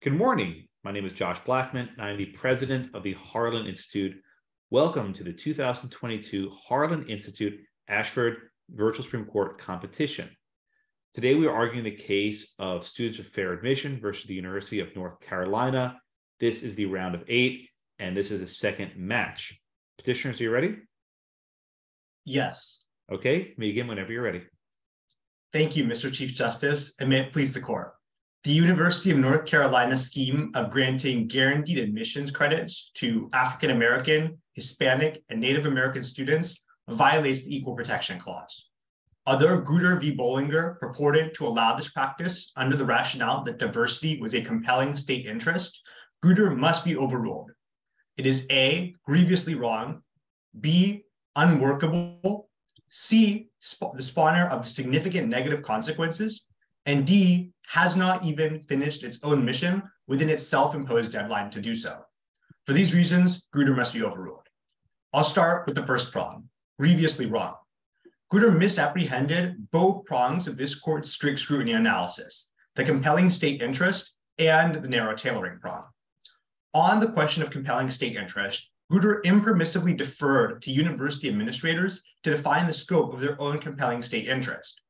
Good morning. My name is Josh Blackman, and I'm the president of the Harlan Institute. Welcome to the 2022 Harlan Institute Ashford Virtual Supreme Court competition. Today, we are arguing the case of Students of Fair Admission versus the University of North Carolina. This is the round of 8, and this is the second match. Petitioners, are you ready? Yes. Okay, begin whenever you're ready. Thank you, Mr. Chief Justice, and may it please the court. The University of North Carolina's scheme of granting guaranteed admissions credits to African American, Hispanic, and Native American students violates the Equal Protection Clause. Although Grutter v. Bollinger purported to allow this practice under the rationale that diversity was a compelling state interest, Grutter must be overruled. It is A, grievously wrong, B, unworkable, C, the spawner of significant negative consequences, and D, has not even finished its own mission within its self-imposed deadline to do so. For these reasons, Grutter must be overruled. I'll start with the first prong, grievously wrong. Grutter misapprehended both prongs of this court's strict scrutiny analysis, the compelling state interest and the narrow tailoring prong. On the question of compelling state interest, Grutter impermissibly deferred to university administrators to define the scope of their own compelling state interest.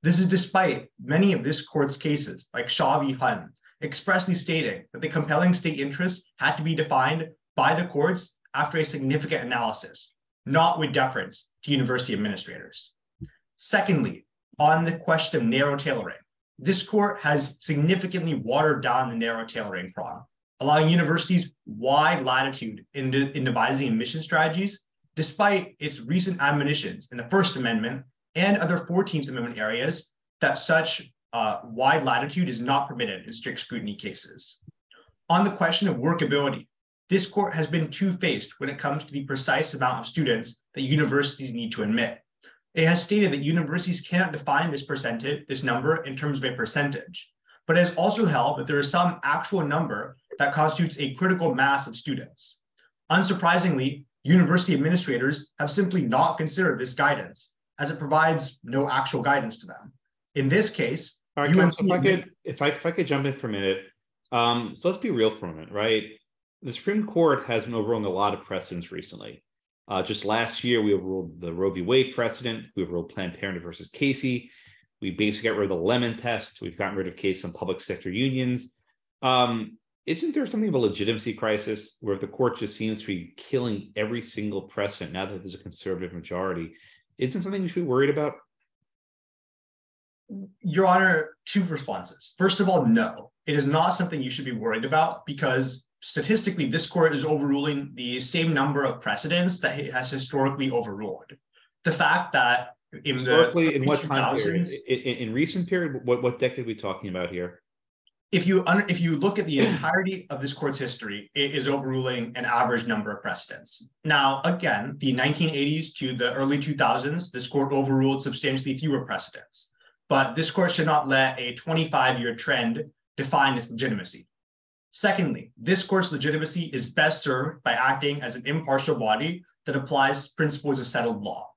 This is despite many of this court's cases, like Shaw v. Hunn, expressly stating that the compelling state interest had to be defined by the courts after a significant analysis, not with deference to university administrators. Secondly, on the question of narrow tailoring, this court has significantly watered down the narrow tailoring prong, allowing universities wide latitude in devising admission strategies, despite its recent admonitions in the First Amendment and other 14th Amendment areas that such wide latitude is not permitted in strict scrutiny cases. On the question of workability, this court has been two-faced when it comes to the precise amount of students that universities need to admit. It has stated that universities cannot define this number in terms of a percentage, but it has also held that there is some actual number that constitutes a critical mass of students. Unsurprisingly, university administrators have simply not considered this guidance, as it provides no actual guidance to them. In this case, all right, counsel, if I could jump in for a minute. So let's be real for a minute, right? The Supreme Court has been overruling a lot of precedents recently. Just last year, we overruled the Roe v. Wade precedent. We overruled Planned Parenthood versus Casey. We basically got rid of the Lemon test. We've gotten rid of cases on public sector unions. Isn't there something of a legitimacy crisis where the court just seems to be killing every single precedent now that there's a conservative majority? Isn't something we should be worried about? Your Honor, two responses. First of all, no, it is not something you should be worried about because statistically, this court is overruling the same number of precedents that it has historically overruled. The fact that in what time period? In recent period, what decade are we talking about here? If you look at the entirety of this court's history, it is overruling an average number of precedents. Now, again, the 1980s to the early 2000s, this court overruled substantially fewer precedents. But this court should not let a 25-year trend define its legitimacy. Secondly, this court's legitimacy is best served by acting as an impartial body that applies principles of settled law.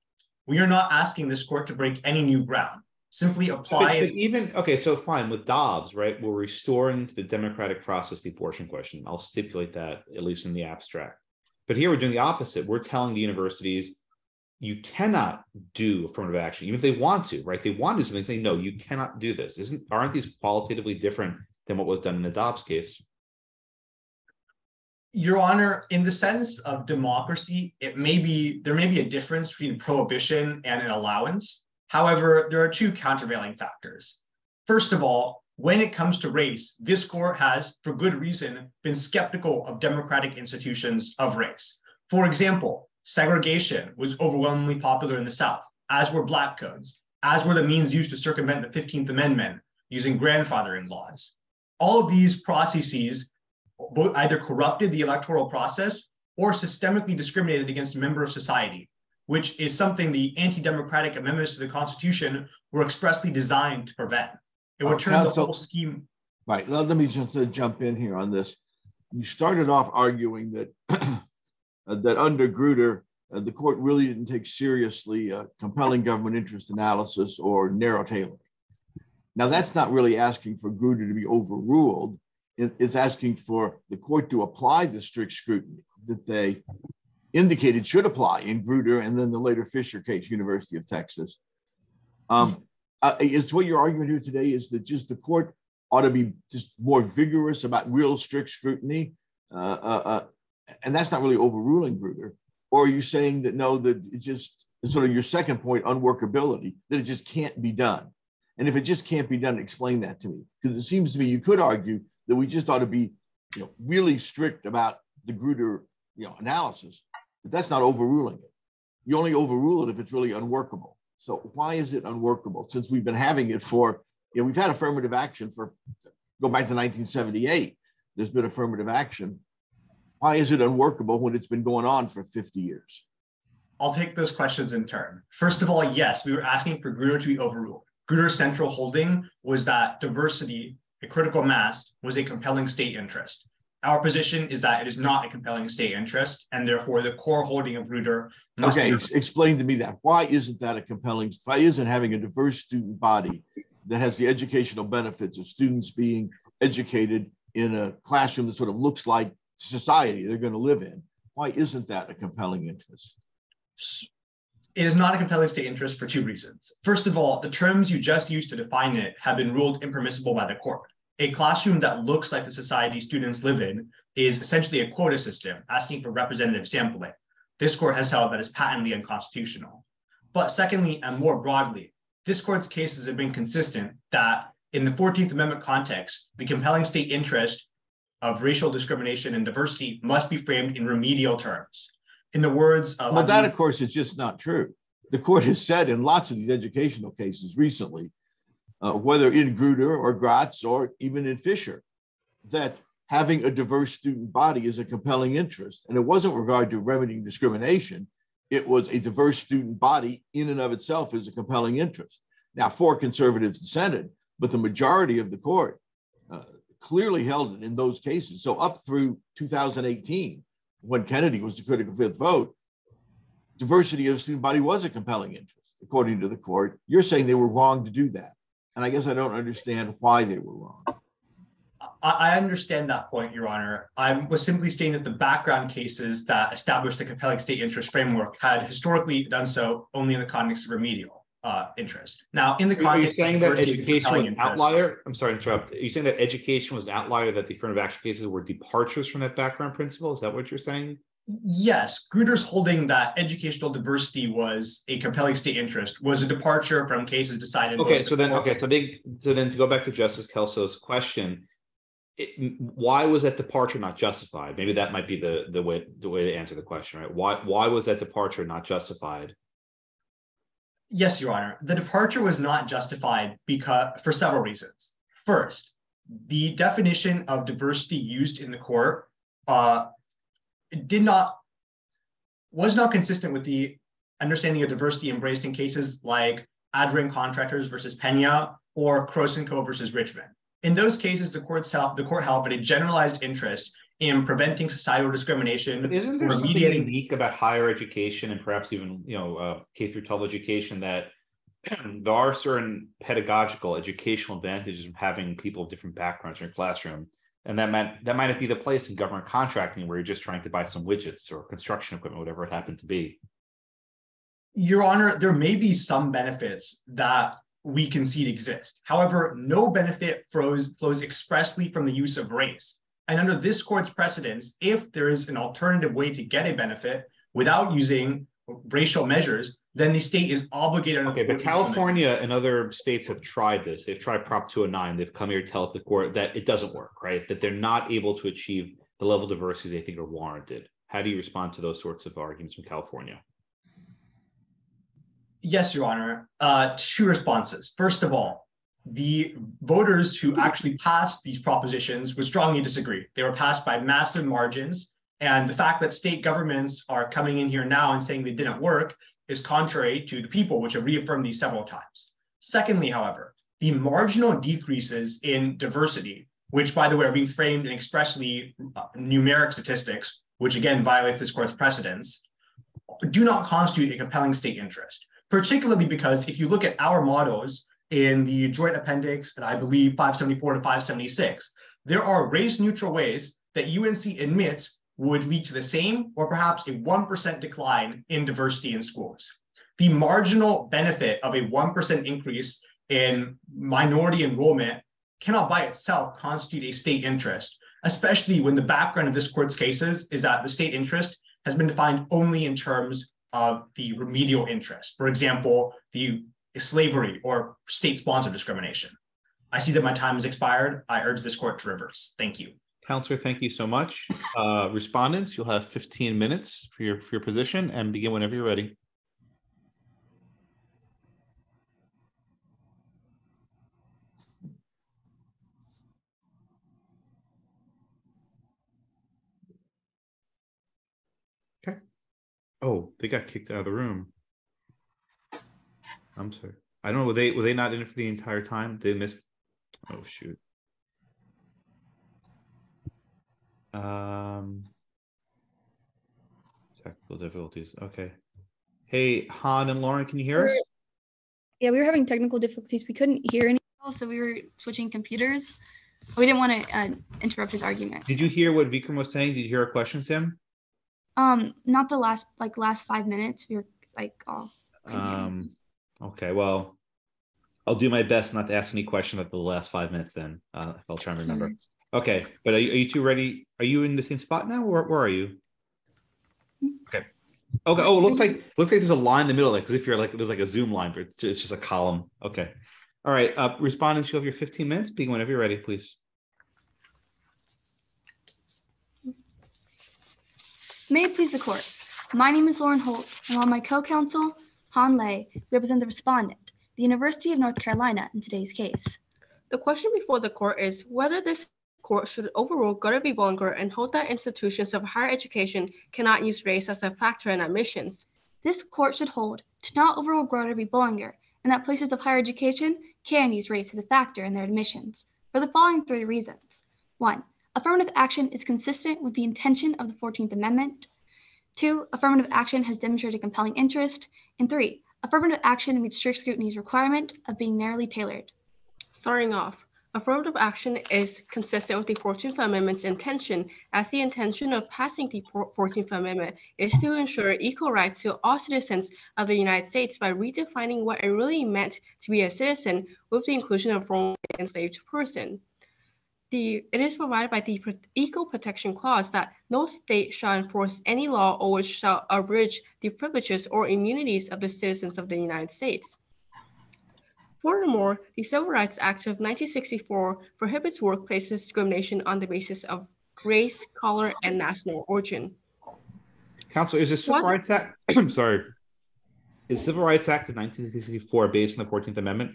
We are not asking this court to break any new ground. Simply apply it. Okay, so fine, with Dobbs, right, we're restoring to the democratic process the abortion question. I'll stipulate that, at least in the abstract. But here we're doing the opposite. We're telling the universities, you cannot do affirmative action, even if they want to, right? They want to do something, saying, no, you cannot do this. Aren't these qualitatively different than what was done in the Dobbs case? Your Honor, in the sense of democracy, there may be a difference between prohibition and an allowance. However, there are two countervailing factors. First of all, when it comes to race, this court has, for good reason, been skeptical of democratic institutions of race. For example, segregation was overwhelmingly popular in the South, as were Black codes, as were the means used to circumvent the 15th Amendment using grandfathering laws. All of these processes either corrupted the electoral process or systemically discriminated against a member of society, which is something the anti-democratic amendments to the Constitution were expressly designed to prevent. It would turn the whole scheme. Right, let me just jump in here on this. You started off arguing that that under Grutter, the court really didn't take seriously compelling government interest analysis or narrow tailoring. Now, that's not really asking for Grutter to be overruled. is asking for the court to apply the strict scrutiny that they indicated should apply in Grutter and then the later Fisher case, University of Texas. Is what you're arguing here today is that just the court ought to be just more vigorous about real strict scrutiny, and that's not really overruling Grutter? Or are you saying that no, that it's just sort of your second point, unworkability, that it just can't be done? And if it just can't be done, explain that to me, because it seems to me you could argue that we just ought to be, really strict about the Grutter, analysis, but that's not overruling it. You only overrule it if it's really unworkable. So why is it unworkable? Since we've been having it for, we've had affirmative action for, go back to 1978, there's been affirmative action. Why is it unworkable when it's been going on for 50 years? I'll take those questions in turn. First of all, yes, we were asking for Grutter to be overruled. Grutter's central holding was that diversity, a critical mass, was a compelling state interest. Our position is that it is not a compelling state interest, and therefore the core holding of Grutter must be. Explain to me that. Why isn't that why isn't having a diverse student body that has the educational benefits of students being educated in a classroom that sort of looks like society they're going to live in, why isn't that a compelling interest? It is not a compelling state interest for two reasons. First of all, the terms you just used to define it have been ruled impermissible by the court. A classroom that looks like the society students live in is essentially a quota system asking for representative sampling. This court has held that is patently unconstitutional. But secondly, and more broadly, this court's cases have been consistent that in the 14th Amendment context, the compelling state interest of racial discrimination and diversity must be framed in remedial terms. In the words of— Well, that, of course, is just not true. The court has said in lots of these educational cases recently, whether in Grutter or Gratz or even in Fisher, that having a diverse student body is a compelling interest. And it wasn't regard to remedying discrimination. It was a diverse student body in and of itself is a compelling interest. Now, 4 conservatives dissented, but the majority of the court clearly held it in those cases. So up through 2018, when Kennedy was the critical 5th vote, diversity of the student body was a compelling interest, according to the court. You're saying they were wrong to do that. And I guess I don't understand why they were wrong. I understand that point, Your Honor. I was simply stating that the background cases that established the compelling state interest framework had historically done so only in the context of remedial interest. Now, in the context— Are you saying that education was an outlier? I'm sorry to interrupt. Are you saying that education was an outlier, that the affirmative action cases were departures from that background principle? Is that what you're saying? Yes, Grutter's holding that educational diversity was a compelling state interest was a departure from cases decided. Okay, so then to go back to Justice Kelso's question, why was that departure not justified? Maybe that might be the way to answer the question, right? Why was that departure not justified? Yes, Your Honor. The departure was not justified for several reasons. First, the definition of diversity used in the court was not consistent with the understanding of diversity embraced in cases like Adrian Contractors versus Pena or Krosenko versus Richmond. In those cases, the court held that a generalized interest in preventing societal discrimination. But isn't there something unique about higher education and perhaps even K through 12 education, that there are certain pedagogical educational advantages from having people of different backgrounds in your classroom? And that might not be the place in government contracting where you're just trying to buy some widgets or construction equipment, whatever it happened to be. Your Honor, there may be some benefits that we concede exist. However, no benefit flows expressly from the use of race. And under this court's precedence, if there is an alternative way to get a benefit without using racial measures, then the state is obligated. Okay, but California and other states have tried this. They've tried Prop 209. They've come here to tell the court that it doesn't work, right? That they're not able to achieve the level of diversity they think are warranted. How do you respond to those sorts of arguments from California? Yes, Your Honor. 2 responses. First of all, the voters who actually passed these propositions would strongly disagree. They were passed by massive margins. And the fact that state governments are coming in here now and saying they didn't work is contrary to the people, which have reaffirmed these several times. Secondly, however, the marginal decreases in diversity, which, by the way, are being framed in expressly numeric statistics, which again violates this court's precedents, do not constitute a compelling state interest, particularly because if you look at our models in the joint appendix that I believe 574 to 576, there are race-neutral ways that UNC admits would lead to the same or perhaps a 1% decline in diversity in schools. The marginal benefit of a 1% increase in minority enrollment cannot by itself constitute a state interest, especially when the background of this court's cases is that the state interest has been defined only in terms of the remedial interest. For example, the slavery or state-sponsored discrimination. I see that my time has expired. I urge this court to reverse. Thank you. Counselor, thank you so much. Respondents, you'll have 15 minutes for your position and begin whenever you're ready. Okay. Oh, they got kicked out of the room. I'm sorry. I don't know. Were they not in it for the entire time? They missed. Oh shoot. Technical difficulties. Okay. Hey, Han and Lauren, can you hear us? Yeah, we were having technical difficulties. We couldn't hear anything, so we were switching computers. We didn't want to interrupt his argument. Did you hear what Vikram was saying? Did you hear our questions, Sam? Not the last 5 minutes. We were all. Okay, well, I'll do my best not to ask any questions at the last 5 minutes then, if I'll try and remember. Okay, but are you two ready? Are you in the same spot now? Where are you? Okay. Okay. Oh, it looks like there's a line in the middle, like as if you're like there's like a Zoom line, but it's just a column. Okay. All right. Respondents, you have your 15 minutes. Begin whenever you're ready, please. May it please the court. My name is Lauren Holt, and on my co-counsel, Han Lei, represent the respondent, the University of North Carolina, in today's case. The question before the court is whether this court should overrule Goddard v. Bollinger and hold that institutions of higher education cannot use race as a factor in admissions. This court should hold to not overrule Goddard v. Bollinger and that places of higher education can use race as a factor in their admissions for the following 3 reasons. 1. Affirmative action is consistent with the intention of the 14th Amendment. 2. Affirmative action has demonstrated compelling interest. And 3. Affirmative action meets strict scrutiny's requirement of being narrowly tailored. Starting off, affirmative action is consistent with the 14th Amendment's intention, as the intention of passing the 14th Amendment is to ensure equal rights to all citizens of the United States by redefining what it really meant to be a citizen with the inclusion of formerly enslaved person. It is provided by the Equal Protection Clause that no state shall enforce any law or which shall abridge the privileges or immunities of the citizens of the United States. Furthermore, the Civil Rights Act of 1964 prohibits workplace discrimination on the basis of race, color, and national origin. Counselor, is the Civil Rights Act, I'm sorry, is Civil Rights Act of 1964 based on the 14th Amendment?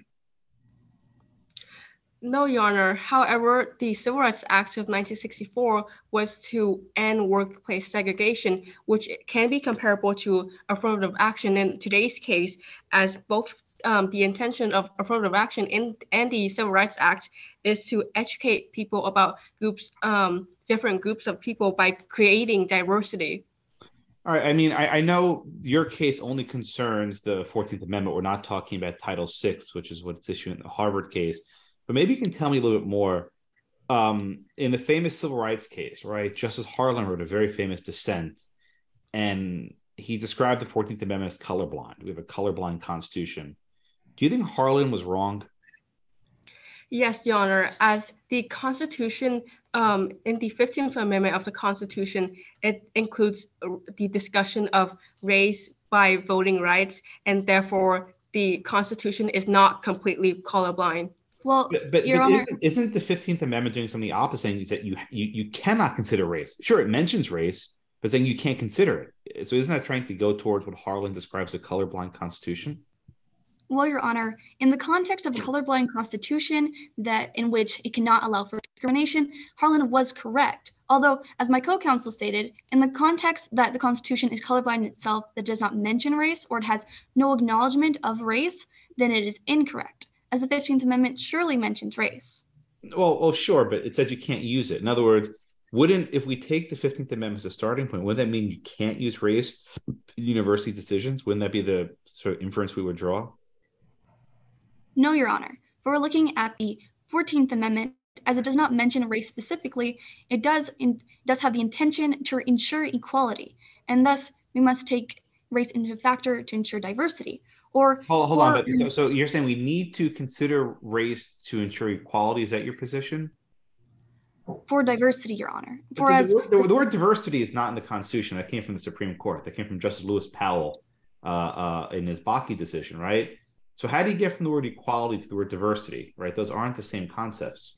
No, Your Honor. However, the Civil Rights Act of 1964 was to end workplace segregation, which can be comparable to affirmative action in today's case, as both the intention of affirmative action and the Civil Rights Act is to educate people about different groups of people by creating diversity. All right. I mean, I know your case only concerns the 14th Amendment. We're not talking about Title VI, which is what's issued in the Harvard case. But maybe you can tell me a little bit more. In the famous civil rights case, right, Justice Harlan wrote a very famous dissent, and he described the 14th Amendment as colorblind. We have a colorblind constitution. Do you think Harlan was wrong? Yes, Your Honor. As the Constitution, in the 15th Amendment of the Constitution, it includes the discussion of race by voting rights, and therefore the Constitution is not completely colorblind. Well, but isn't the 15th Amendment doing something opposite? Is that you cannot consider race? Sure, it mentions race, but saying you can't consider it. So isn't that trying to go towards what Harlan describes as a colorblind constitution? Well, Your Honor, in the context of a colorblind constitution in which it cannot allow for discrimination, Harlan was correct. Although, as my co-counsel stated, in the context that the Constitution is colorblind in itself that does not mention race or it has no acknowledgement of race, then it is incorrect, as the 15th Amendment surely mentions race. Well, sure, but it says you can't use it. In other words, if we take the 15th Amendment as a starting point, wouldn't that mean you can't use race in university decisions? Wouldn't that be the sort of inference we would draw? No, Your Honor. But we're looking at the 14th Amendment as it does not mention race specifically, it does have the intention to ensure equality, and thus we must take race into a factor to ensure diversity. Or hold on, but so you're saying we need to consider race to ensure equality? Is that your position? For diversity, Your Honor. The word diversity is not in the Constitution. That came from the Supreme Court. That came from Justice Lewis Powell in his Bakke decision, right? So how do you get from the word equality to the word diversity, right? Those aren't the same concepts.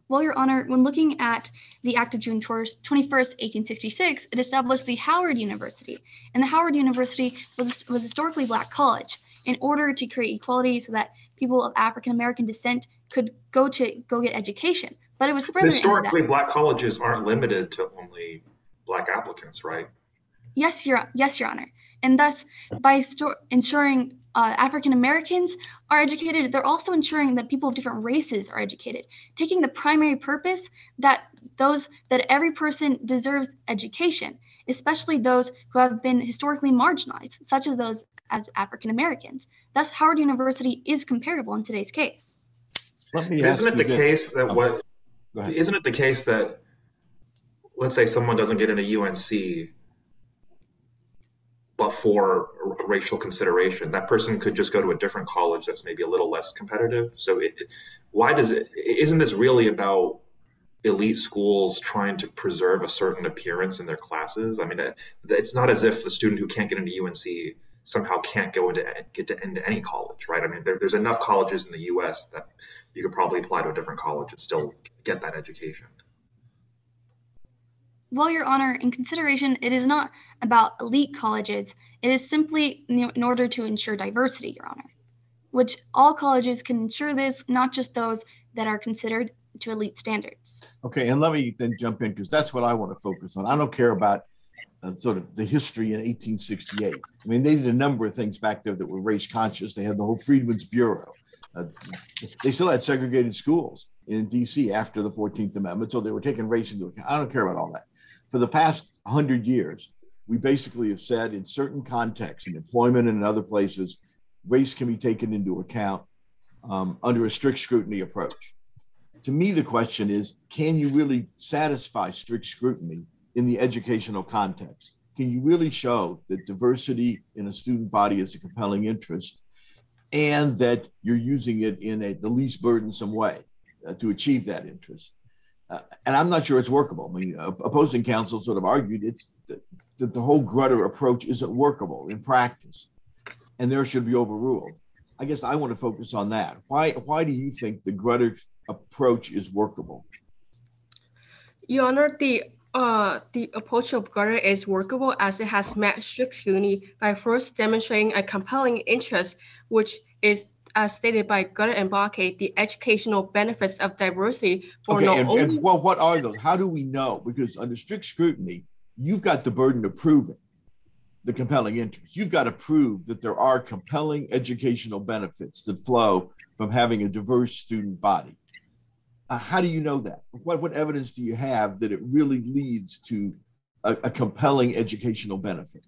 Well, Your Honor, when looking at the Act of June 21st, 1866, it established the Howard University. And the Howard University was a historically Black college in order to create equality so that people of African American descent could go get education. But it was further historically Black colleges aren't limited to only Black applicants, right? Yes, Your Honor. And thus, by ensuring African Americans are educated, they're also ensuring that people of different races are educated, taking the primary purpose that every person deserves education, especially those who have been historically marginalized, such as those as African Americans. Thus, Howard University is comparable in today's case. Isn't it the case that let's say someone doesn't get into UNC but for racial consideration, that person could just go to a different college that's maybe a little less competitive? So isn't this really about elite schools trying to preserve a certain appearance in their classes? I mean, it's not as if the student who can't get into UNC somehow can't get into any college, right? I mean, there's enough colleges in the US that you could probably apply to a different college and still get that education. Well, Your Honor, in consideration, it is not about elite colleges. It is simply in order to ensure diversity, Your Honor, which all colleges can ensure this, not just those that are considered to elite standards. Okay, and let me then jump in because that's what I want to focus on. I don't care about sort of the history in 1868. I mean, they did a number of things back there that were race conscious. They had the whole Freedmen's Bureau. They still had segregated schools in DC after the 14th Amendment, so they were taking race into account. I don't care about all that. For the past 100 years, we basically have said in certain contexts, in employment and in other places, race can be taken into account under a strict scrutiny approach. To me, the question is, can you really satisfy strict scrutiny in the educational context? Can you really show that diversity in a student body is a compelling interest and that you're using it in the least burdensome way to achieve that interest? And I'm not sure it's workable. I mean, opposing counsel sort of argued that the whole Grutter approach isn't workable in practice and there should be overruled. I guess I want to focus on that. Why do you think the Grutter approach is workable? Your Honor, the approach of Grutter is workable as it has met strict scrutiny by first demonstrating a compelling interest, which is, as stated by Grutter and Bakke, the educational benefits of diversity for what are those? How do we know? Because under strict scrutiny, you've got the burden of proving the compelling interest. You've got to prove that there are compelling educational benefits that flow from having a diverse student body. How do you know that? What evidence do you have that it really leads to a compelling educational benefit?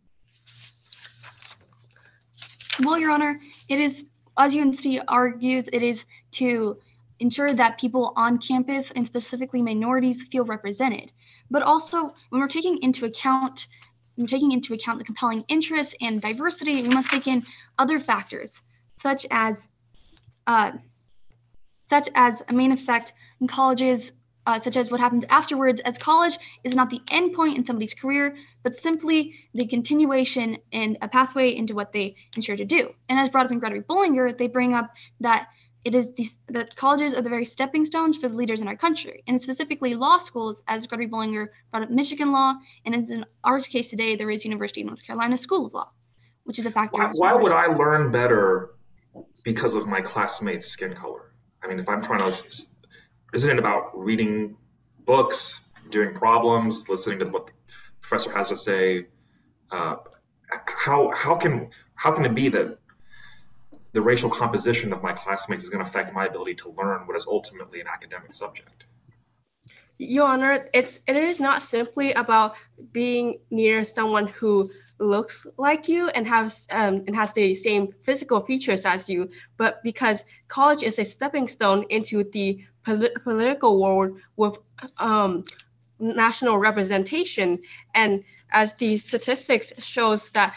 Well, Your Honor, it is, as UNC argues, it is to ensure that people on campus and specifically minorities feel represented. But also, when we're taking into account the compelling interest and diversity, we must take in other factors, such as a main effect in colleges, such as what happens afterwards, as college is not the end point in somebody's career, but simply the continuation and a pathway into what they ensure to do. And as brought up in Grutter v. Bullinger, they bring up that that colleges are the very stepping stones for the leaders in our country, and specifically law schools, as Grutter v. Bullinger brought up Michigan law, and in our case today, there is University of North Carolina School of Law, which is a factor. Why would I learn better because of my classmates' skin color? I mean, if I'm trying to, isn't it about reading books, doing problems, listening to what the professor has to say? How can it be that the racial composition of my classmates is going to affect my ability to learn what is ultimately an academic subject? Your Honor, it is not simply about being near someone who looks like you and has the same physical features as you, but because college is a stepping stone into the political world with national representation, and as the statistics shows that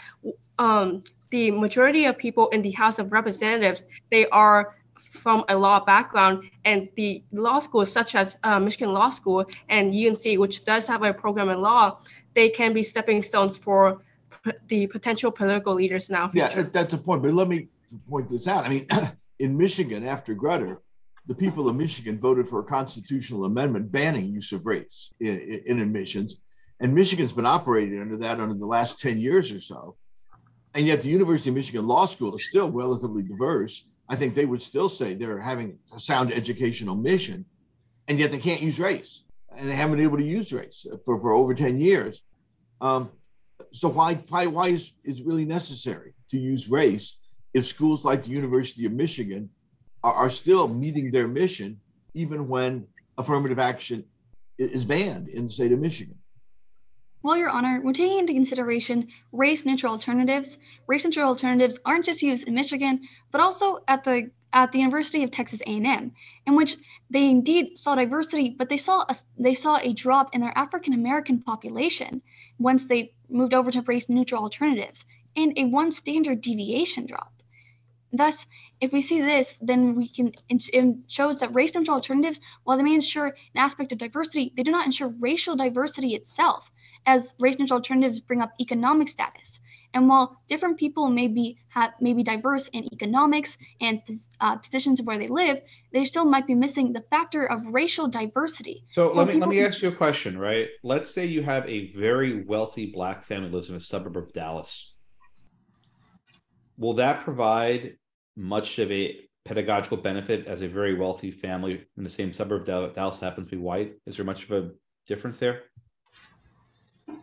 the majority of people in the House of Representatives, they are from a law background, and the law schools such as Michigan Law School and UNC, which does have a program in law, they can be stepping stones for the potential political leaders in our future. Yeah, that's a point, but let me point this out. I mean, in Michigan, after Grutter, the people of Michigan voted for a constitutional amendment banning use of race in admissions, and Michigan's been operating under that under the last 10 years or so. And yet the University of Michigan Law School is still relatively diverse. I think they would still say they're having a sound educational mission, and yet they can't use race. And they haven't been able to use race for over 10 years. So why is it really necessary to use race if schools like the University of Michigan are still meeting their mission, even when affirmative action is banned in the state of Michigan? Well, Your Honor, when taking into consideration race-neutral alternatives aren't just used in Michigan, but also at the University of Texas A&M, in which they indeed saw diversity, but they saw a drop in their African American population once they moved over to race-neutral alternatives, and a one standard deviation drop. Thus, if we see this, then it shows that race-neutral alternatives, while they may ensure an aspect of diversity, they do not ensure racial diversity itself, as race-neutral alternatives bring up economic status. And while different people may be diverse in economics and positions where they live, they still might be missing the factor of racial diversity. So let me ask you a question, right? Let's say you have a very wealthy Black family lives in a suburb of Dallas. Will that provide much of a pedagogical benefit as a very wealthy family in the same suburb of Dallas happens to be white? Is there much of a difference there?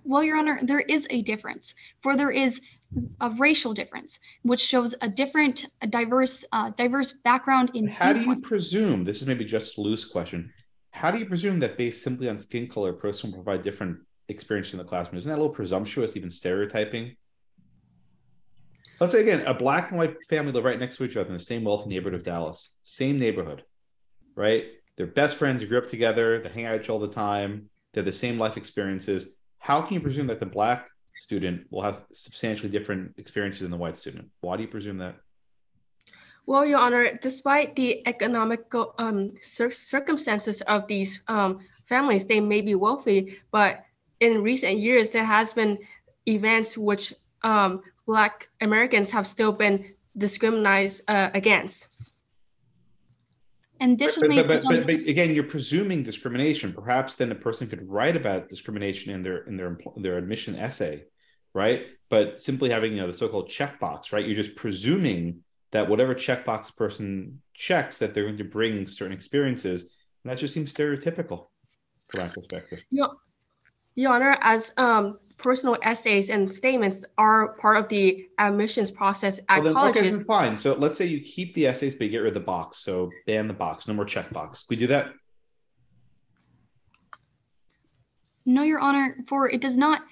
Well, Your Honor, there is a difference, for there is a racial difference, which shows a diverse background in. How do you presume, this is maybe just a loose question, how do you presume that based simply on skin color, a person will provide different experience in the classroom? Isn't that a little presumptuous, even stereotyping? Let's say again, a Black and white family live right next to each other in the same wealthy neighborhood of Dallas, same neighborhood, right? They're best friends, they grew up together, they hang out all the time, they have the same life experiences. How can you presume that the Black student will have substantially different experiences than the white student? Why do you presume that? Well, Your Honor, despite the economical circumstances of these families, they may be wealthy, but in recent years, there has been events which Black Americans have still been discriminated against. And additionally, but again, you're presuming discrimination. Perhaps then a person could write about discrimination in their admission essay, right? But simply having the so-called checkbox, right? You're just presuming that whatever checkbox a person checks, that they're going to bring certain experiences, and that just seems stereotypical from my perspective. Your Honor, as personal essays and statements are part of the admissions process at colleges. Okay, fine. So let's say you keep the essays, but you get rid of the box. So ban the box, no more checkbox. Could we do that? No, Your Honor, for it does not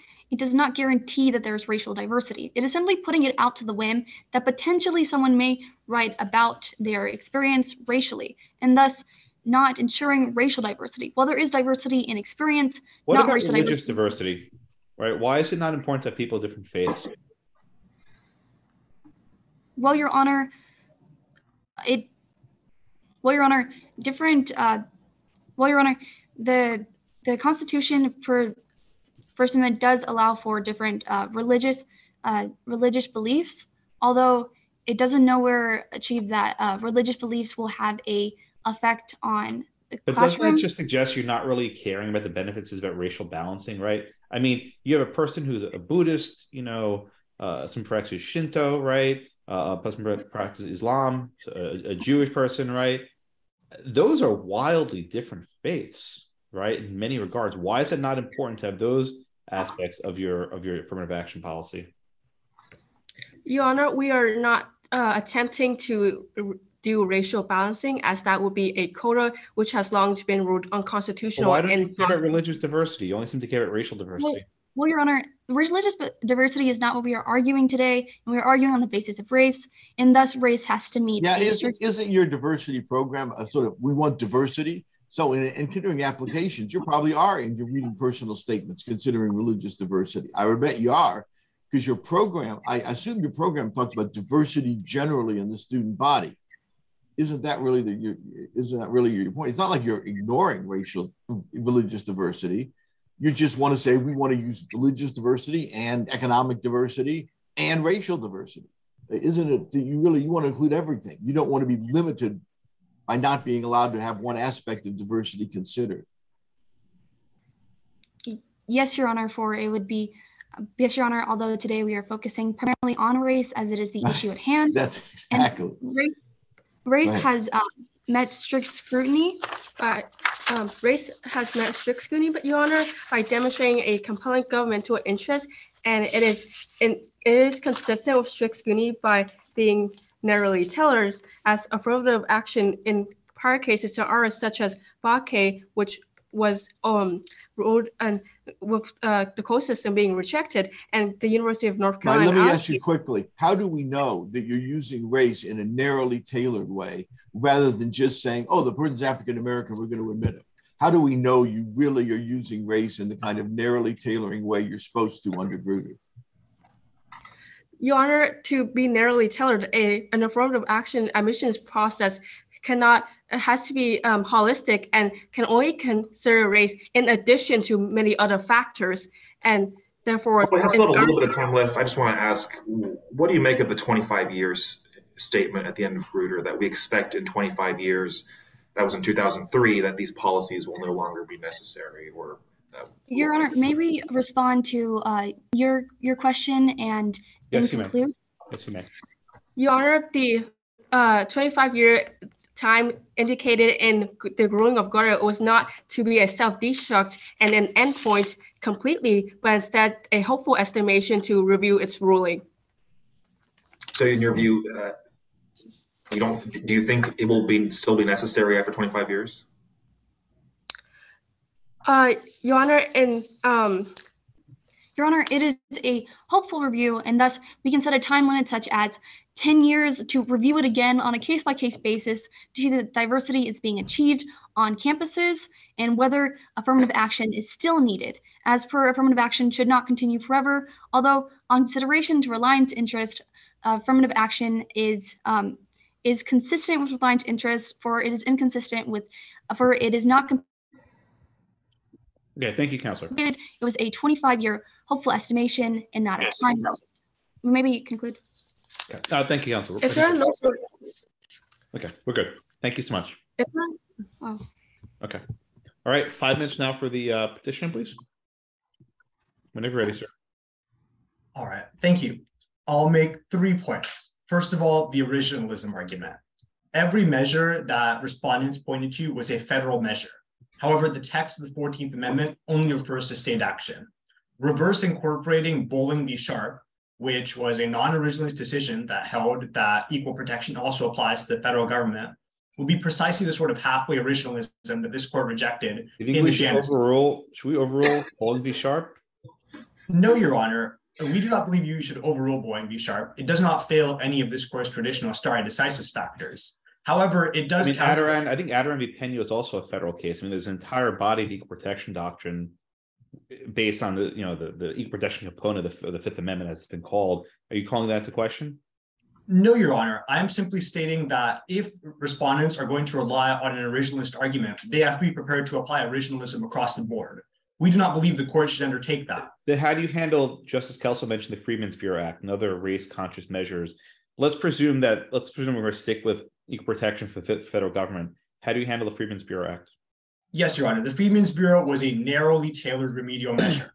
guarantee that there's racial diversity. It is simply putting it out to the whim that potentially someone may write about their experience racially, and thus not ensuring racial diversity. While there is diversity in experience, what not about racial religious diversity, right? Why is it not important to have people of different faiths? Well, Your Honor, the Constitution for First Amendment does allow for different religious beliefs, although it doesn't nowhere achieve that religious beliefs will have a effect on the classroom. But doesn't that just suggest you're not really caring about the benefits? Is about racial balancing, right? I mean, you have a person who's a Buddhist, some practices Shinto, right? A person practices Islam, a Jewish person, right? Those are wildly different faiths, right? In many regards. Why is it not important to have those aspects of your affirmative action policy? Your Honor, we are not attempting to do racial balancing, as that would be a quota which has long been ruled unconstitutional. Well, why don't you care about religious diversity? You only seem to care about racial diversity. Well, Your Honor, religious diversity is not what we are arguing today, and we are arguing on the basis of race, and thus race has to meet. Yeah, isn't your diversity program sort of, we want diversity? So in considering applications, you probably are in your reading personal statements considering religious diversity. I would bet you are, because your program, I assume your program talks about diversity generally in the student body. Isn't that really your point? It's not like you're ignoring religious diversity. You just want to say we want to use religious diversity and economic diversity and racial diversity. Isn't it that you want to include everything? You don't want to be limited by not being allowed to have one aspect of diversity considered. Yes, Your Honor, yes, Your Honor, although today we are focusing primarily on race as it is the issue at hand. That's exactly. Race has met strict scrutiny. Race has met strict scrutiny, but Your Honor, by demonstrating a compelling governmental interest, and it is consistent with strict scrutiny by being narrowly tailored, as affirmative action in prior cases there are, such as Bakke, which was ruled and with the court system being rejected, and the University of North Carolina. Right, let me ask you quickly, how do we know that you're using race in a narrowly tailored way rather than just saying, oh, the person's African American, we're going to admit him? How do we know you really are using race in the kind of narrowly tailoring way you're supposed to under Grutter? Your Honor, to be narrowly tailored, an affirmative action admissions process has to be holistic and can only consider race in addition to many other factors. And therefore, we have still a little bit of time left. I just want to ask, what do you make of the 25 years statement at the end of Grutter that we expect in 25 years, that was in 2003, that these policies will no longer be necessary? Or Your Honor, may we respond to your question and yes, conclude? Yes, you may. Your Honor, the 25-year time indicated in the ruling of Grutter was not to be a self-destruct and an endpoint completely, but instead a hopeful estimation to review its ruling. So in your view, do you think it will still be necessary after 25 years? Your Honor, Your Honor, it is a hopeful review, and thus we can set a time limit such as 10 years to review it again on a case-by-case basis to see that diversity is being achieved on campuses and whether affirmative action is still needed. As per, affirmative action should not continue forever, although on consideration to reliance interest, affirmative action is consistent with reliance interest, for it is inconsistent with, for it is not. Okay, thank you, Counselor. It was a 25-year hopeful estimation and not a time limit. Maybe conclude. Okay. Thank you, Counselor. Okay, we're good. Thank you so much. Oh. Okay. All right, 5 minutes now for the petition, please. Whenever ready, sir. All right, thank you. I'll make 3 points. First of all, the originalism argument. Every measure that respondents pointed to was a federal measure. However, the text of the 14th Amendment only refers to state action. Reverse incorporating Bowling v. Sharp, which was a non-originalist decision that held that equal protection also applies to the federal government, will be precisely the sort of halfway originalism that this court rejected in the Janus. Should we overrule Bowling v. Sharp? No, Your Honor. We do not believe you should overrule Bowling v. Sharp. It does not fail any of this court's traditional stare decisis factors. However, it does. I think Adirond v. Pena is also a federal case. I mean, there's an entire body of equal protection doctrine based on the equal protection component of the Fifth Amendment, as it's been called. Are you calling that into question? No, Your Honor. I'm simply stating that if respondents are going to rely on an originalist argument, they have to be prepared to apply originalism across the board. We do not believe the court should undertake that. Then how do you handle, Justice Kelso mentioned the Freedmen's Bureau Act and other race-conscious measures. Let's presume we're going to stick with equal protection for the federal government. How do you handle the Freedmen's Bureau Act? Yes, Your Honor. The Freedmen's Bureau was a narrowly tailored remedial measure.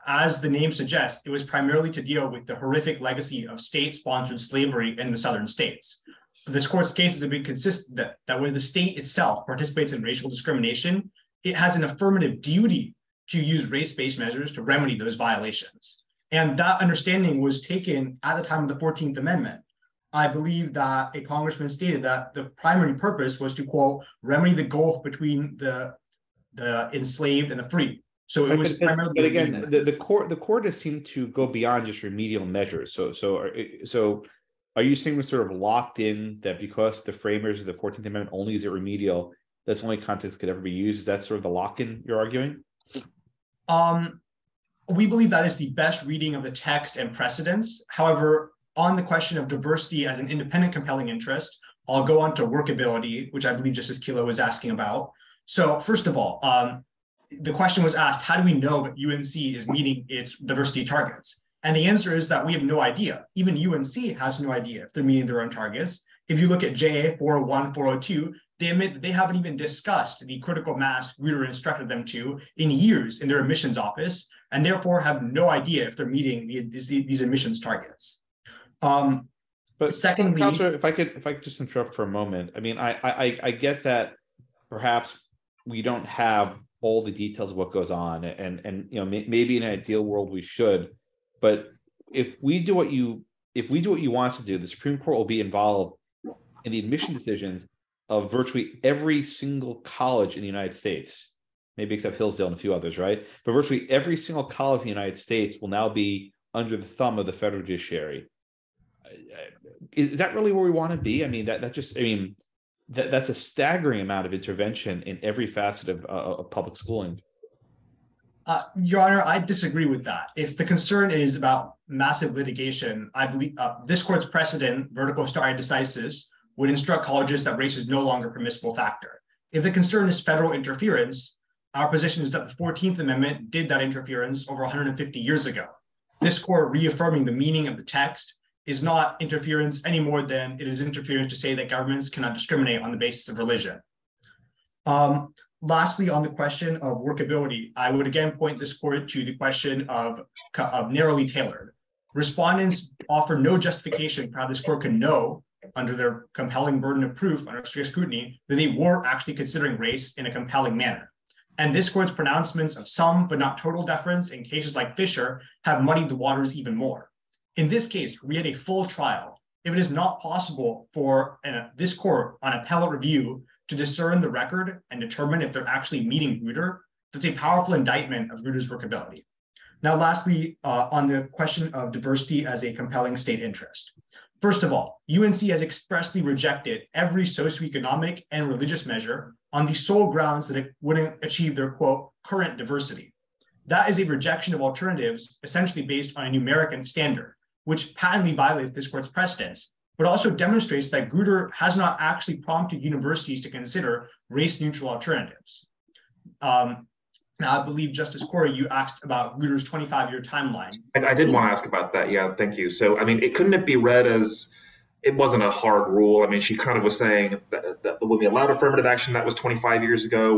As the name suggests, it was primarily to deal with the horrific legacy of state-sponsored slavery in the southern states. This court's cases have been consistent that where the state itself participates in racial discrimination, it has an affirmative duty to use race-based measures to remedy those violations. And that understanding was taken at the time of the 14th Amendment. I believe that a congressman stated that the primary purpose was to, quote, remedy the gulf between the enslaved and the free. So it was primarily. But again, the court has seemed to go beyond just remedial measures. So are you saying we're sort of locked in that because the framers of the 14th Amendment only use it remedial, that's the only context could ever be used? Is that sort of the lock-in you're arguing? We believe that is the best reading of the text and precedents. However, on the question of diversity as an independent compelling interest, I'll go on to workability, which I believe Justice Kilo was asking about. So first of all, the question was asked, how do we know that UNC is meeting its diversity targets? And the answer is that we have no idea. Even UNC has no idea if they're meeting their own targets. If you look at JA 401, 402, they admit that they haven't even discussed the critical mass Grutter instructed them to in years in their admissions office, and therefore have no idea if they're meeting these admissions targets. But secondly, Counselor, if I could just interrupt for a moment. I mean, I get that perhaps we don't have all the details of what goes on, and maybe in an ideal world we should, but if we do what you want us to do, the Supreme Court will be involved in the admission decisions of virtually every single college in the United States, maybe except Hillsdale and a few others, right? But virtually every single college in the United States will now be under the thumb of the federal judiciary. Is that really where we want to be? I mean, that's a staggering amount of intervention in every facet of public schooling. Your Honor, I disagree with that. If the concern is about massive litigation, I believe this court's precedent, vertical stare decisis, would instruct colleges that race is no longer a permissible factor. If the concern is federal interference, our position is that the 14th Amendment did that interference over 150 years ago. This court reaffirming the meaning of the text is not interference any more than it is interference to say that governments cannot discriminate on the basis of religion. Lastly, on the question of workability, I would again point this court to the question of narrowly tailored. Respondents offer no justification for how this court can know, under their compelling burden of proof under strict scrutiny, that they were actually considering race in a compelling manner. And this court's pronouncements of some but not total deference in cases like Fisher have muddied the waters even more. In this case, we had a full trial. If it is not possible for this court on appellate review to discern the record and determine if they're actually meeting Grutter, that's a powerful indictment of Grutter's workability. Now, lastly, on the question of diversity as a compelling state interest. First of all, UNC has expressly rejected every socioeconomic and religious measure on the sole grounds that it wouldn't achieve their, quote, current diversity. That is a rejection of alternatives essentially based on a numeric standard, which patently violates this court's precedents, but also demonstrates that Grutter has not actually prompted universities to consider race-neutral alternatives. Now, I believe, Justice Corey, you asked about Grutter's 25-year timeline. I did want to ask about that. Yeah, thank you. So, I mean, couldn't it be read as it wasn't a hard rule? I mean, she kind of was saying that when we allowed affirmative action, that was 25 years ago.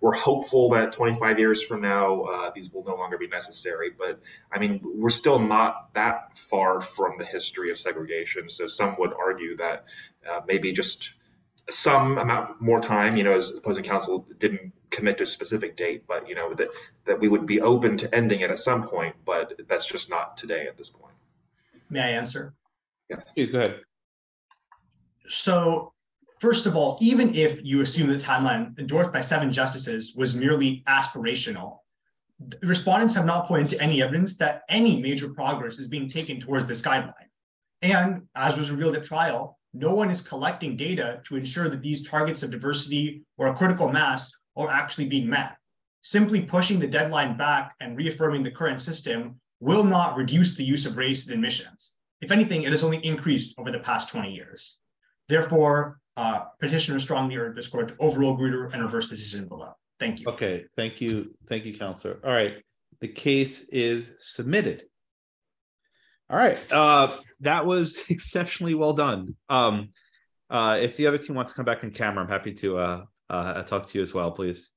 We're hopeful that 25 years from now, these will no longer be necessary. But, I mean, we're still not that far from the history of segregation. So some would argue that maybe just some amount more time, as opposing counsel didn't commit to a specific date, but, that we would be open to ending it at some point, but that's just not today at this point. May I answer? Yes. Please go ahead. So, first of all, even if you assume the timeline endorsed by 7 justices was merely aspirational, the respondents have not pointed to any evidence that any major progress is being taken towards this guideline. And as was revealed at trial, no one is collecting data to ensure that these targets of diversity or a critical mass are actually being met. Simply pushing the deadline back and reaffirming the current system will not reduce the use of race in admissions. If anything, it has only increased over the past 20 years. Therefore, petitioners strongly urge this court to overrule Grutter and reverse the decision below. Thank you. Okay, thank you, Counselor. All right, the case is submitted. All right, that was exceptionally well done. If the other team wants to come back in camera, I'm happy to talk to you as well, please.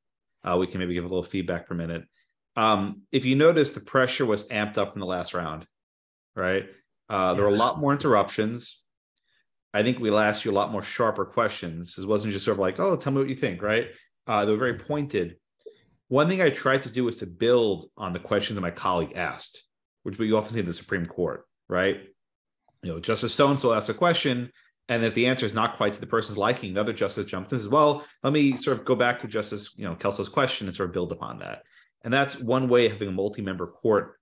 We can maybe give a little feedback per minute. If you notice, the pressure was amped up in the last round, right? There were a lot more interruptions. I think we'll ask you a lot more sharper questions. It wasn't just sort of like, oh, tell me what you think, right? They were very pointed. One thing I tried to do was to build on the questions that my colleague asked, which we often see in the Supreme Court, right? Justice so-and-so asked a question, and if the answer is not quite to the person's liking, another justice jumped in as well. Let me sort of go back to Justice Kelso's question and sort of build upon that. And that's one way having a multi-member court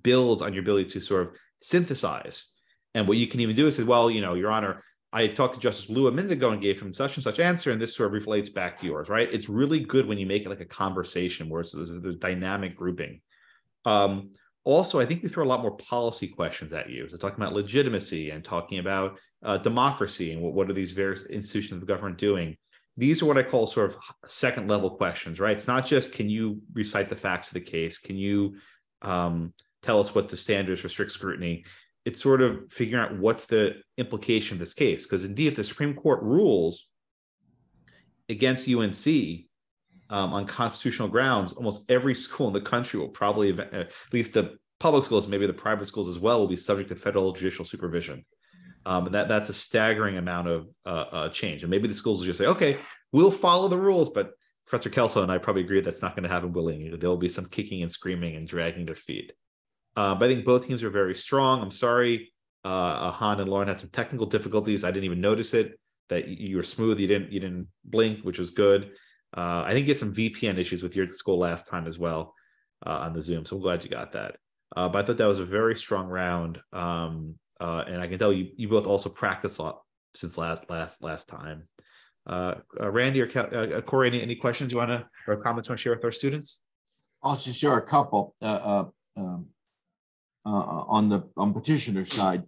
builds on your ability to sort of synthesize. And what you can even do is say, well, Your Honor, I talked to Justice Liu a minute ago and gave him such and such answer, and this sort of relates back to yours, right? It's really good when you make it like a conversation where there's dynamic grouping. Also, I think we throw a lot more policy questions at you. So talking about legitimacy and talking about democracy and what are these various institutions of government doing. These are what I call sort of second level questions, right? It's not just, can you recite the facts of the case? Can you tell us what the standards for strict scrutiny? It's sort of figuring out what's the implication of this case. Because indeed, if the Supreme Court rules against UNC on constitutional grounds, almost every school in the country will probably, at least the public schools, maybe the private schools as well, will be subject to federal judicial supervision. And that's a staggering amount of change. And maybe the schools will just say, okay, we'll follow the rules, but Professor Kelso and I probably agree that's not going to happen willingly. There will be some kicking and screaming and dragging their feet. But I think both teams are very strong. I'm sorry, Han and Lauren had some technical difficulties. I didn't even notice it. That you were smooth. You didn't blink, which was good. I think you had some VPN issues with your school last time as well on the Zoom. So I'm glad you got that. But I thought that was a very strong round. And I can tell you both also practiced a lot since last time. Randy or Corey, any questions you want to, or comments you want to share with our students? I'll just share a couple on petitioner side.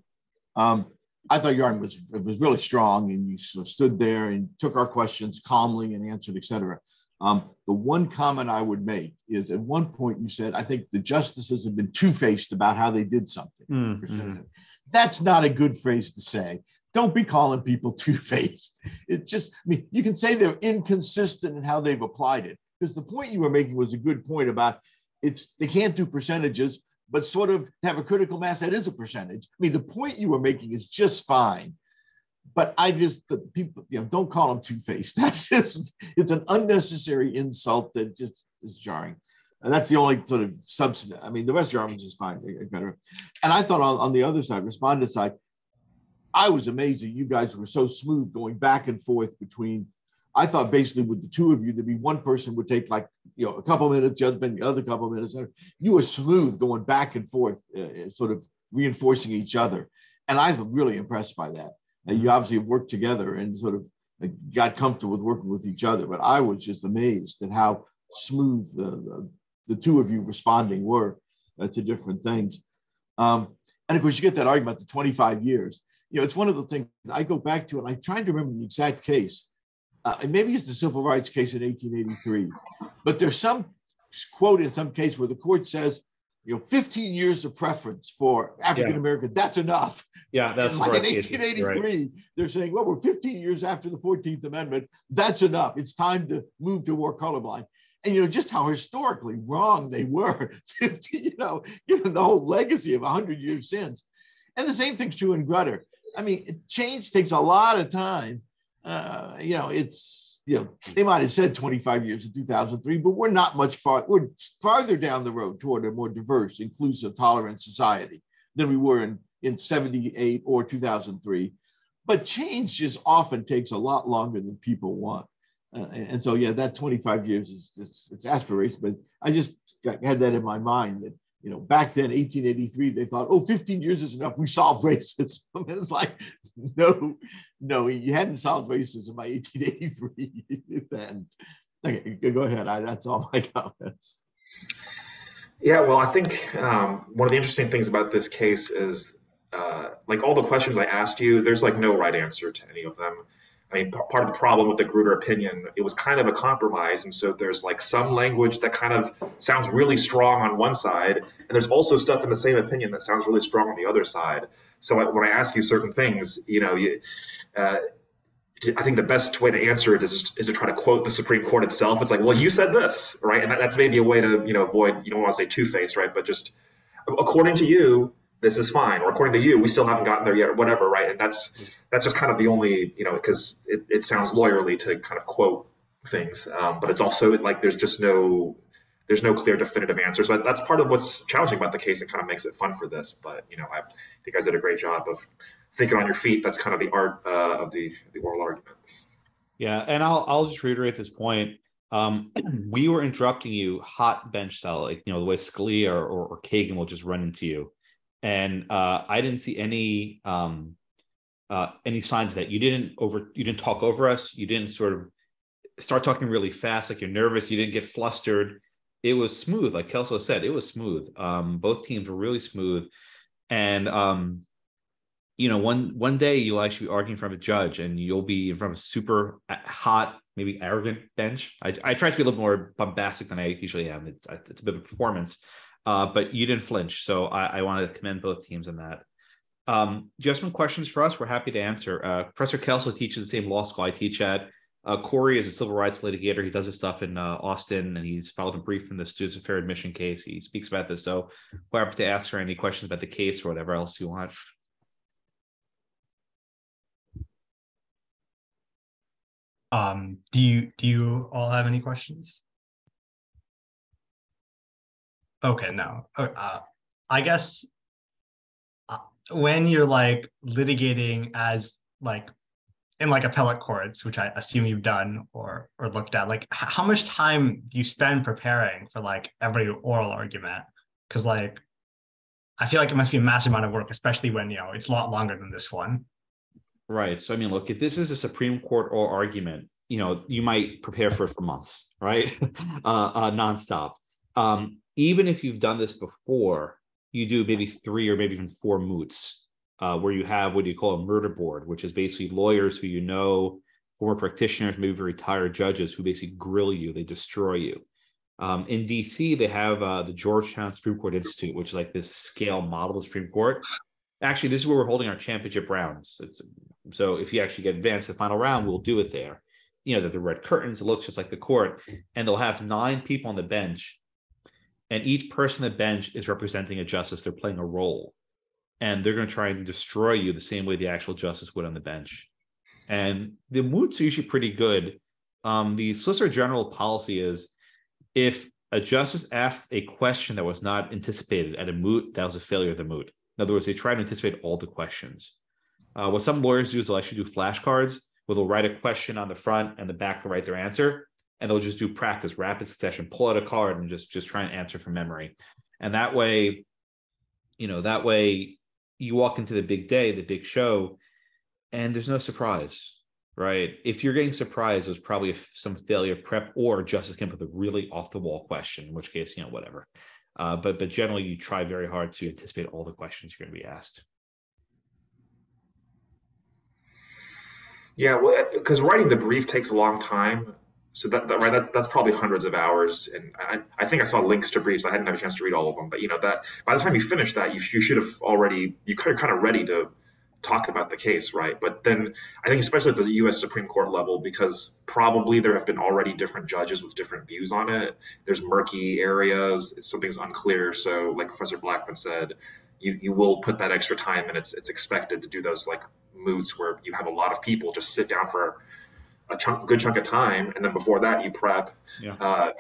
I thought your argument was really strong, and you sort of stood there and took our questions calmly and answered, et cetera. The one comment I would make is at one point you said, I think the justices have been two-faced about how they did something. Mm-hmm. That's not a good phrase to say. Don't be calling people two-faced. It just, you can say they're inconsistent in how they've applied it, because the point you were making was a good point about they can't do percentages, but sort of have a critical mass that is a percentage. The point you were making is just fine. But the people, don't call them two-faced. That's just, it's an unnecessary insult that just is jarring. And that's the only sort of substance. The rest of your arguments is fine. And I thought on the other side, respondent side, I was amazed that you guys were so smooth going back and forth between, I thought basically with the two of you, there'd be one person would take a couple minutes, the other couple minutes. You were smooth going back and forth, sort of reinforcing each other. And I was really impressed by that. And you obviously have worked together and sort of got comfortable with working with each other. But I was just amazed at how smooth the two of you responding were to different things. And of course, you get that argument, the 25 years. It's one of the things I go back to, and I'm trying to remember the exact case. And maybe it's the civil rights case in 1883. But there's some quote in some case where the court says, 15 years of preference for African-American, that's enough. Yeah, that's like right. In 1883, right. They're saying, well, we're 15 years after the 14th Amendment. That's enough. It's time to move to more colorblind. And, just how historically wrong they were, 50, given the whole legacy of 100 years since. And the same thing's true in Grutter. Change takes a lot of time. They might have said 25 years in 2003, but we're not much we're farther down the road toward a more diverse, inclusive, tolerant society than we were in 78 or 2003. But change just often takes a lot longer than people want. And so, that 25 years it's aspiration, but I just had that in my mind that, back then, 1883, they thought, 15 years is enough. We solved racism. It's like, no, you hadn't solved racism by 1883 then. Okay, go ahead. That's all my comments. Yeah, well, I think one of the interesting things about this case is, all the questions I asked you, there's no right answer to any of them. Part of the problem with the Grutter opinion, it was kind of a compromise. And so there's some language that kind of sounds really strong on one side. And there's also stuff in the same opinion that sounds really strong on the other side. So when I ask you certain things, I think the best way to answer it is to try to quote the Supreme Court itself. It's like, well, you said this, right? And that's maybe a way to, avoid, you don't want to say two-faced, right? But just according to you, this is fine, or according to you, we still haven't gotten there yet, or whatever, right? And that's just kind of the only, because it sounds lawyerly to kind of quote things, but it's also there's no clear definitive answer. So that's part of what's challenging about the case and kind of makes it fun for this. But I think you guys did a great job of thinking on your feet. That's kind of the art of the oral argument. Yeah, and I'll just reiterate this point. We were interrupting you hot bench style, like, the way Scalia or Kagan will just run into you. And I didn't see any signs that you didn't talk over us. You didn't sort of start talking really fast, like you're nervous. You didn't get flustered. It was smooth. Like Kelso said, it was smooth. Both teams were really smooth. And, one day you'll actually be arguing in front of a judge and you'll be in front of a super hot, maybe arrogant bench. I try to be a little more bombastic than I usually am. It's a bit of a performance, but you didn't flinch. So I want to commend both teams on that. Do you have some questions for us? We're happy to answer. Professor Kelso teaches the same law school I teach at. Corey is a civil rights litigator. He does his stuff in Austin, and he's filed a brief in the Students of Fair Admission case. He speaks about this. So we're happy to answer any questions about the case or whatever else you want. Do you all have any questions? Okay, no. I guess when you're like litigating as like in like appellate courts, which I assume you've done or looked at, like how much time do you spend preparing for like every oral argument? Because like I feel like it must be a massive amount of work, especially when it's a lot longer than this one. Right. So, I mean, look, if this is a Supreme Court oral argument, you might prepare for it for months, right? Nonstop. Even if you've done this before, you do maybe 3 or maybe even 4 moots, where you have what you call a murder board, which is basically lawyers who former practitioners, maybe retired judges who basically grill you, they destroy you. In DC, they have the Georgetown Supreme Court Institute, which is like this scale model of the Supreme Court. Actually, this is where we're holding our championship rounds. So if you actually get advanced to the final round, we'll do it there. The red curtains, it looks just like the court, and they'll have 9 people on the bench, and each person on the bench is representing a justice. They're playing a role, and they're going to try and destroy you the same way the actual justice would on the bench. And the moots are usually pretty good. The Solicitor General policy is if a justice asks a question that was not anticipated at a moot, that was a failure of the moot. In other words, they try to anticipate all the questions. What some lawyers do is they'll actually do flashcards where they'll write a question on the front and the back to write their answer. And they'll just do practice, rapid succession, pull out a card and just try and answer from memory. And that way, you walk into the big day, the big show, and there's no surprise, right? If you're getting surprised, there's probably some failure of prep or justice came up with a really off the wall question, in which case, whatever. But generally, you try very hard to anticipate all the questions you're going to be asked. Yeah, well, because writing the brief takes a long time. So that's probably hundreds of hours. And I think I saw links to briefs. I hadn't had a chance to read all of them. But that by the time you finish that, you should have already, you're kind of ready to talk about the case, right? But then I think especially at the U.S. Supreme Court level, because probably there have been already different judges with different views on it. There's murky areas. Something's unclear. So like Professor Blackman said, you will put that extra time, and it's expected to do those like moots where you have a lot of people just sit down for a good chunk of time, and then before that you prep.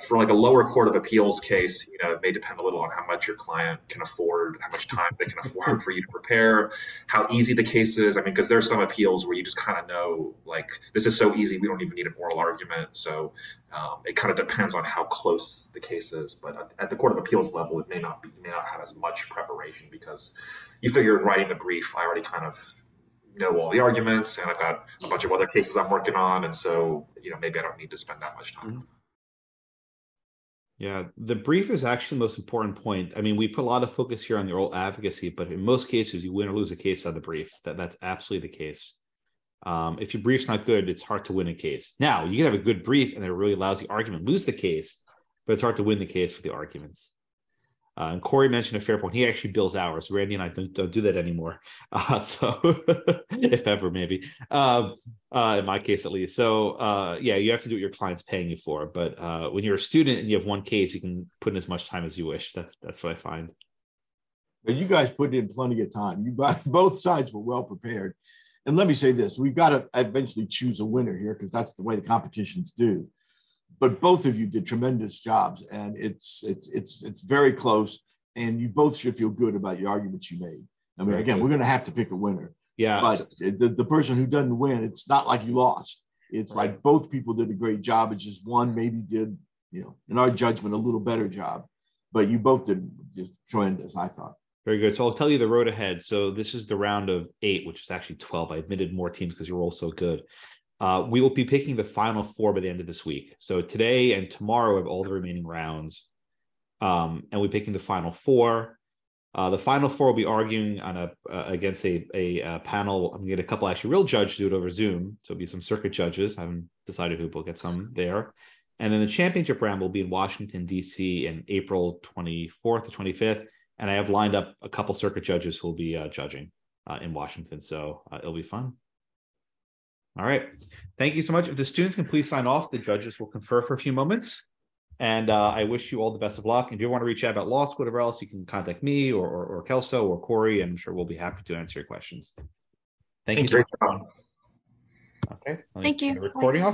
For like a lower court of appeals case, it may depend a little on how much your client can afford, how much time they can afford for you to prepare, how easy the case is. I mean, because there's some appeals where you just kind of know, like, this is so easy, we don't even need an oral argument. So it kind of depends on how close the case is. But at the court of appeals level, it may not have as much preparation, because you figure in writing the brief, I already kind of know all the arguments, and I've got a bunch of other cases I'm working on, and so maybe I don't need to spend that much time. Yeah, the brief is actually the most important point. I mean, we put a lot of focus here on the oral advocacy, but in most cases, you win or lose a case on the brief. That's absolutely the case. If your brief's not good, it's hard to win a case. Now, you can have a good brief and a really lousy argument, lose the case, but it's hard to win the case for the arguments. And Corey mentioned a fair point. He actually bills hours. Randy and I don't do that anymore. So if ever, maybe, in my case, at least. So yeah, you have to do what your client's paying you for. But when you're a student and you have one case, you can put in as much time as you wish. That's what I find. But you guys put in plenty of time. Both sides were well prepared. And let me say this, we've got to eventually choose a winner here, because that's the way the competitions do. But both of you did tremendous jobs, and it's very close, and you both should feel good about your arguments you made. I mean, again, we're going to have to pick a winner. Yeah. But the person who doesn't win, it's not like you lost. It's Right. like both people did a great job. It's just one maybe did, in our judgment, a little better job. But you both did just tremendous, I thought. Very good. So I'll tell you the road ahead. So this is the round of 8, which is actually 12. I admitted more teams because you're all so good. We will be picking the final 4 by the end of this week. So today and tomorrow have all the remaining rounds. And we're picking the final 4. The final 4 will be arguing on against a panel. I'm going to get a couple actually real judges do it over Zoom. So it'll be some circuit judges. I haven't decided who, but we'll get some there. And then the championship round will be in Washington, D.C. in April 24th to 25th. And I have lined up a couple circuit judges who will be judging in Washington. So it'll be fun. All right. Thank you so much. If the students can please sign off, the judges will confer for a few moments. And I wish you all the best of luck. If you want to reach out about law school, whatever else, you can contact me or Kelso or Corey, and I'm sure we'll be happy to answer your questions. Thank you so much. Great job. Okay. Thank you. Turn the recording off.